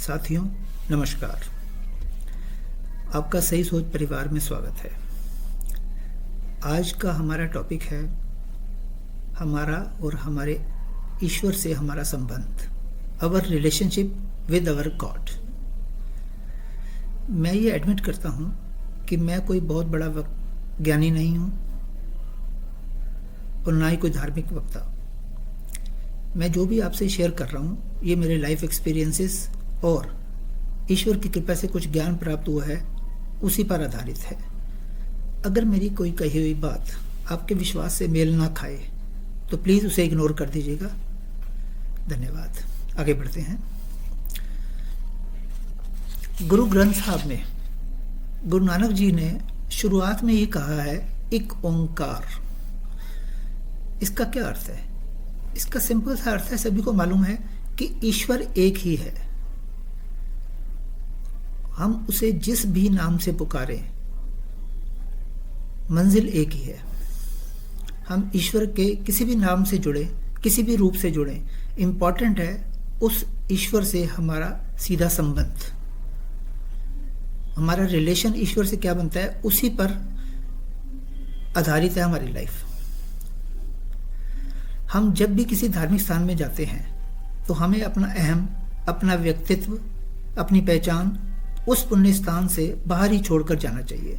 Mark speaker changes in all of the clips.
Speaker 1: साथियों नमस्कार। आपका सही सोच परिवार में स्वागत है। आज का हमारा टॉपिक है हमारा और हमारे ईश्वर से हमारा संबंध, our relationship with our God. मैं ये एडमिट करता हूँ कि मैं कोई बहुत बड़ा ज्ञानी नहीं हूँ और ना ही कोई धार्मिक वक्ता। मैं जो भी आपसे शेयर कर रहा हूँ ये मेरे लाइफ एक्सपीरियंसेस और ईश्वर की कृपा से कुछ ज्ञान प्राप्त हुआ है, उसी पर आधारित है। अगर मेरी कोई कही हुई बात आपके विश्वास से मेल ना खाए तो प्लीज़ उसे इग्नोर कर दीजिएगा। धन्यवाद। आगे बढ़ते हैं। गुरु ग्रंथ साहब में गुरु नानक जी ने शुरुआत में ही कहा है एक ओंकार। इसका क्या अर्थ है? इसका सिंपल सा अर्थ है, सभी को मालूम है कि ईश्वर एक ही है। हम उसे जिस भी नाम से पुकारें मंजिल एक ही है। हम ईश्वर के किसी भी नाम से जुड़े, किसी भी रूप से जुड़े, इंपॉर्टेंट है उस ईश्वर से हमारा सीधा संबंध। हमारा रिलेशन ईश्वर से क्या बनता है उसी पर आधारित है हमारी लाइफ। हम जब भी किसी धार्मिक स्थान में जाते हैं तो हमें अपना अहम, अपना व्यक्तित्व, अपनी पहचान उस पुण्य स्थान से बाहर ही छोड़कर जाना चाहिए।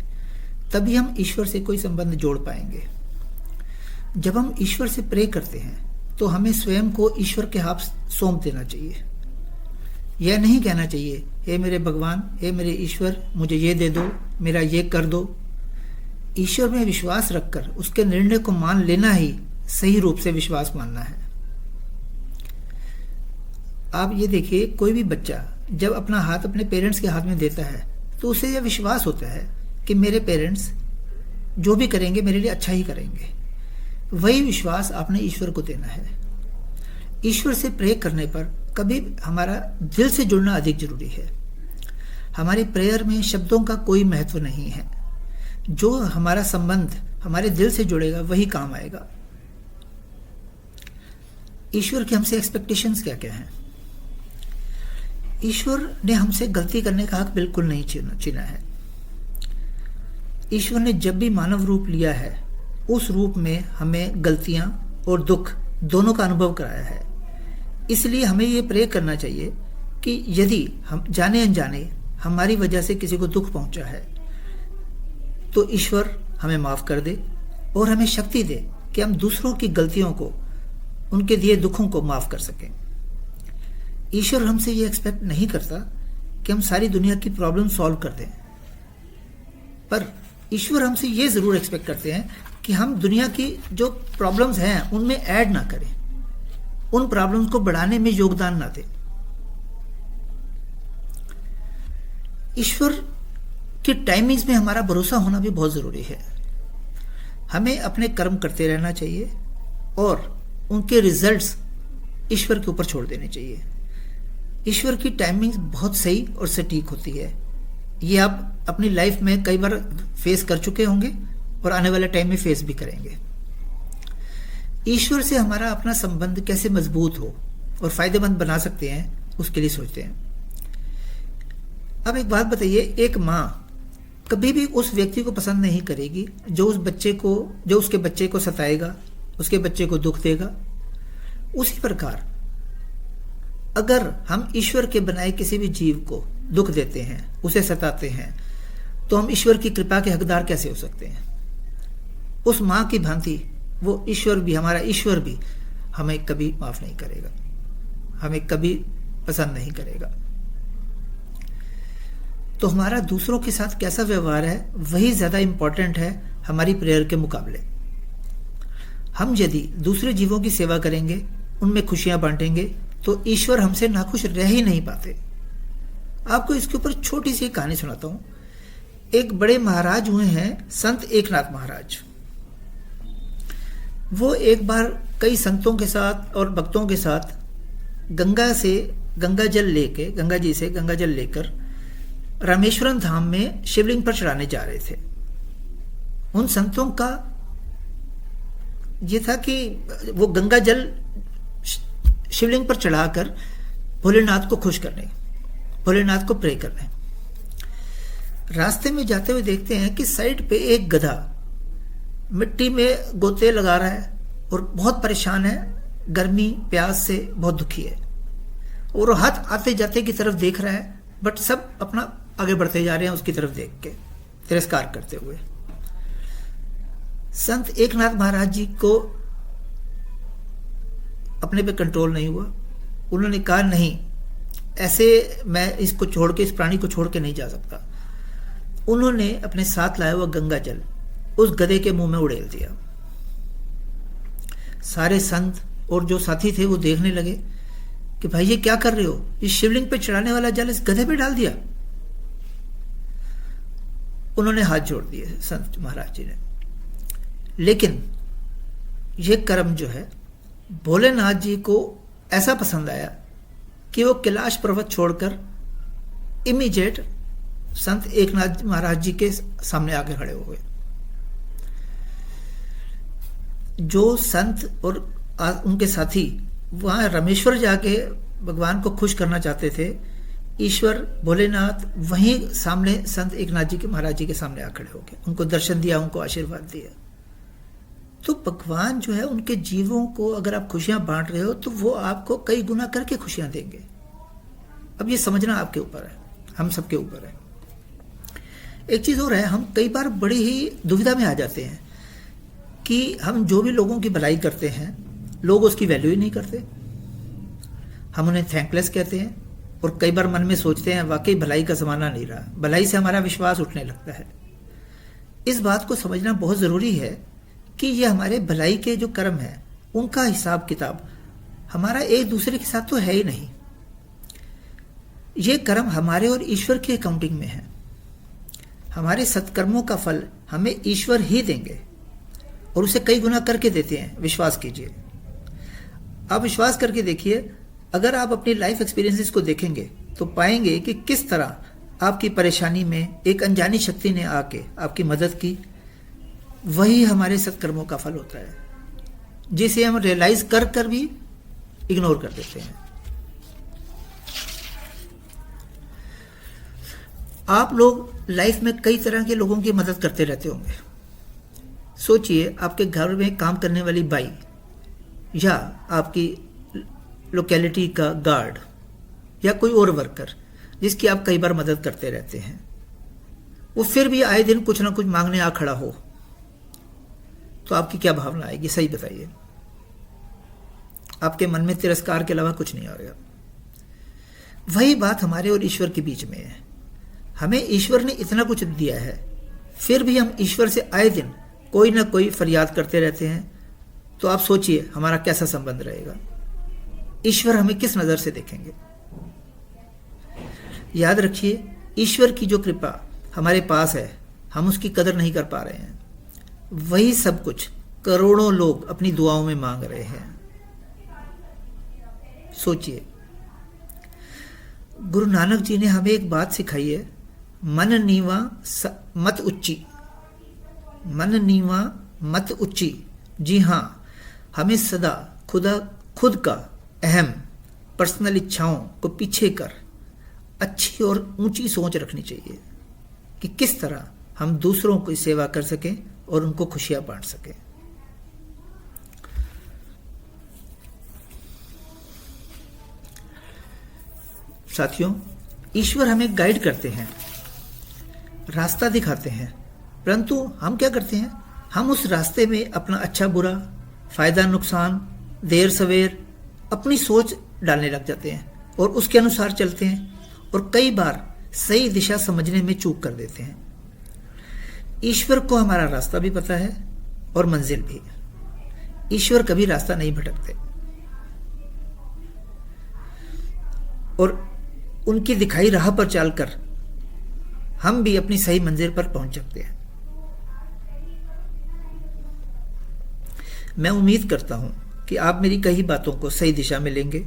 Speaker 1: तभी हम ईश्वर से कोई संबंध जोड़ पाएंगे। जब हम ईश्वर से प्रे करते हैं तो हमें स्वयं को ईश्वर के हाथ सौंप देना चाहिए। यह नहीं कहना चाहिए हे मेरे भगवान, हे मेरे ईश्वर, मुझे ये दे दो, मेरा ये कर दो। ईश्वर में विश्वास रखकर उसके निर्णय को मान लेना ही सही रूप से विश्वास मानना है। आप ये देखिए, कोई भी बच्चा जब अपना हाथ अपने पेरेंट्स के हाथ में देता है तो उसे यह विश्वास होता है कि मेरे पेरेंट्स जो भी करेंगे मेरे लिए अच्छा ही करेंगे। वही विश्वास आपने ईश्वर को देना है। ईश्वर से प्रे करने पर कभी हमारा दिल से जुड़ना अधिक जरूरी है। हमारी प्रेयर में शब्दों का कोई महत्व नहीं है। जो हमारा संबंध हमारे दिल से जुड़ेगा वही काम आएगा। ईश्वर की हमसे एक्सपेक्टेशंस क्या क्या हैं? ईश्वर ने हमसे गलती करने का हक बिल्कुल नहीं छीना है। ईश्वर ने जब भी मानव रूप लिया है उस रूप में हमें गलतियां और दुख दोनों का अनुभव कराया है। इसलिए हमें ये प्रे करना चाहिए कि यदि हम जाने अनजाने हमारी वजह से किसी को दुख पहुंचा है तो ईश्वर हमें माफ कर दे और हमें शक्ति दे कि हम दूसरों की गलतियों को, उनके दिए दुखों को माफ कर सकें। ईश्वर हमसे ये एक्सपेक्ट नहीं करता कि हम सारी दुनिया की प्रॉब्लम सॉल्व कर दें, पर ईश्वर हमसे ये जरूर एक्सपेक्ट करते हैं कि हम दुनिया की जो प्रॉब्लम्स हैं उनमें ऐड ना करें, उन प्रॉब्लम्स को बढ़ाने में योगदान ना दें। ईश्वर की टाइमिंग्स में हमारा भरोसा होना भी बहुत जरूरी है। हमें अपने कर्म करते रहना चाहिए और उनके रिजल्ट्स ईश्वर के ऊपर छोड़ देने चाहिए। ईश्वर की टाइमिंग बहुत सही और सटीक होती है। ये आप अपनी लाइफ में कई बार फेस कर चुके होंगे और आने वाले टाइम में फेस भी करेंगे। ईश्वर से हमारा अपना संबंध कैसे मजबूत हो और फायदेमंद बना सकते हैं उसके लिए सोचते हैं। अब एक बात बताइए, एक माँ कभी भी उस व्यक्ति को पसंद नहीं करेगी जो उसके बच्चे को सताएगा, उसके बच्चे को दुख देगा। उसी प्रकार अगर हम ईश्वर के बनाए किसी भी जीव को दुख देते हैं, उसे सताते हैं, तो हम ईश्वर की कृपा के हकदार कैसे हो सकते हैं? उस माँ की भांति वो ईश्वर भी, हमारा ईश्वर भी हमें कभी माफ नहीं करेगा, हमें कभी पसंद नहीं करेगा। तो हमारा दूसरों के साथ कैसा व्यवहार है वही ज्यादा इंपॉर्टेंट है हमारी प्रेयर के मुकाबले। हम यदि दूसरे जीवों की सेवा करेंगे, उनमें खुशियां बांटेंगे, तो ईश्वर हमसे नाखुश रह ही नहीं पाते। आपको इसके ऊपर छोटी सी कहानी सुनाता हूं। एक बड़े महाराज हुए हैं, संत एकनाथ महाराज। वो एक बार कई संतों के साथ और भक्तों के साथ गंगा जी से गंगा जल लेकर रामेश्वरम धाम में शिवलिंग पर चढ़ाने जा रहे थे। उन संतों का ये था कि वो गंगा जल शिवलिंग पर चढ़ाकर भोलेनाथ को खुश करने, भोलेनाथ को प्रे कर रहे हैं। रास्ते में जाते हुए देखते हैं कि साइड पे एक गधा मिट्टी में गोते लगा रहा है और बहुत परेशान है, गर्मी प्यास से बहुत दुखी है, और हाथ आते जाते की तरफ देख रहा है, बट सब अपना आगे बढ़ते जा रहे हैं उसकी तरफ देख के, तिरस्कार करते हुए। संत एकनाथ महाराज जी को अपने पे कंट्रोल नहीं हुआ। उन्होंने कहा नहीं, ऐसे मैं इसको छोड़ के, इस प्राणी को छोड़ के नहीं जा सकता। उन्होंने अपने साथ लाया हुआ गंगा जल उस गधे के मुंह में उड़ेल दिया। सारे संत और जो साथी थे वो देखने लगे कि भाई ये क्या कर रहे हो, इस शिवलिंग पे चढ़ाने वाला जल इस गधे पे डाल दिया। उन्होंने हाथ जोड़ दिए संत महाराज जी ने। लेकिन ये कर्म जो है भोलेनाथ जी को ऐसा पसंद आया कि वो कैलाश पर्वत छोड़कर इमीडिएट संत एकनाथ महाराज जी के सामने आके खड़े हो गए। जो संत और उनके साथी वहां रामेश्वर जाके भगवान को खुश करना चाहते थे, ईश्वर भोलेनाथ वहीं सामने संत एकनाथ जी के महाराज जी के सामने आ खड़े हो गए, उनको दर्शन दिया, उनको आशीर्वाद दिया। तो भगवान जो है उनके जीवों को अगर आप खुशियां बांट रहे हो तो वो आपको कई गुना करके खुशियां देंगे। अब ये समझना आपके ऊपर है, हम सबके ऊपर है। एक चीज और है, हम कई बार बड़ी ही दुविधा में आ जाते हैं कि हम जो भी लोगों की भलाई करते हैं लोग उसकी वैल्यू ही नहीं करते, हम उन्हें थैंकलेस कहते हैं, और कई बार मन में सोचते हैं वाकई भलाई का जमाना नहीं रहा, भलाई से हमारा विश्वास उठने लगता है। इस बात को समझना बहुत जरूरी है कि ये हमारे भलाई के जो कर्म है उनका हिसाब किताब हमारा एक दूसरे के साथ तो है ही नहीं। ये कर्म हमारे और ईश्वर की अकाउंटिंग में है। हमारे सत्कर्मों का फल हमें ईश्वर ही देंगे और उसे कई गुना करके देते हैं, विश्वास कीजिए। आप विश्वास करके देखिए, अगर आप अपनी लाइफ एक्सपीरियंसेस को देखेंगे तो पाएंगे कि किस तरह आपकी परेशानी में एक अनजानी शक्ति ने आके आपकी मदद की। वही हमारे सत्कर्मों का फल होता है, जिसे हम रियलाइज कर कर भी इग्नोर कर देते हैं। आप लोग लाइफ में कई तरह के लोगों की मदद करते रहते होंगे। सोचिए, आपके घर में काम करने वाली बाई या आपकी लोकेलिटी का गार्ड या कोई और वर्कर जिसकी आप कई बार मदद करते रहते हैं, वो फिर भी आए दिन कुछ ना कुछ मांगने आ खड़ा हो, तो आपकी क्या भावना आएगी? सही बताइए। आपके मन में तिरस्कार के अलावा कुछ नहीं आएगा। वही बात हमारे और ईश्वर के बीच में है। हमें ईश्वर ने इतना कुछ दिया है, फिर भी हम ईश्वर से आए दिन कोई ना कोई फरियाद करते रहते हैं, तो आप सोचिए हमारा कैसा संबंध रहेगा। ईश्वर हमें किस नजर से देखेंगे? याद रखिए, ईश्वर की जो कृपा हमारे पास है, हम उसकी कदर नहीं कर पा रहे हैं। वही सब कुछ करोड़ों लोग अपनी दुआओं में मांग रहे हैं। सोचिए, गुरु नानक जी ने हमें एक बात सिखाई है, मन नीवा मत उच्ची, मन नीवा मत उच्ची। जी हाँ, हमें सदा खुद का अहम पर्सनल इच्छाओं को पीछे कर अच्छी और ऊंची सोच रखनी चाहिए कि किस तरह हम दूसरों की सेवा कर सकें और उनको खुशियां बांट सकें। साथियों, ईश्वर हमें गाइड करते हैं, रास्ता दिखाते हैं, परंतु हम क्या करते हैं? हम उस रास्ते में अपना अच्छा बुरा, फायदा नुकसान, देर सवेर अपनी सोच डालने लग जाते हैं और उसके अनुसार चलते हैं, और कई बार सही दिशा समझने में चूक कर देते हैं। ईश्वर को हमारा रास्ता भी पता है और मंजिल भी। ईश्वर कभी रास्ता नहीं भटकते और उनकी दिखाई राह पर चलकर हम भी अपनी सही मंजिल पर पहुंच सकते हैं। मैं उम्मीद करता हूं कि आप मेरी कई बातों को सही दिशा में लेंगे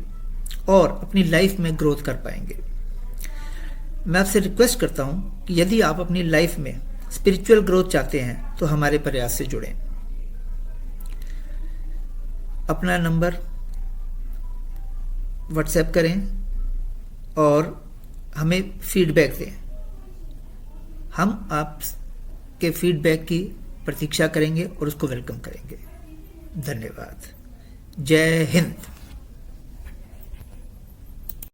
Speaker 1: और अपनी लाइफ में ग्रोथ कर पाएंगे। मैं आपसे रिक्वेस्ट करता हूं कि यदि आप अपनी लाइफ में स्पिरिचुअल ग्रोथ चाहते हैं तो हमारे प्रयास से जुड़ें। अपना नंबर व्हाट्सएप करें और हमें फीडबैक दें। हम आपके फीडबैक की प्रतीक्षा करेंगे और उसको वेलकम करेंगे। धन्यवाद। जय हिंद।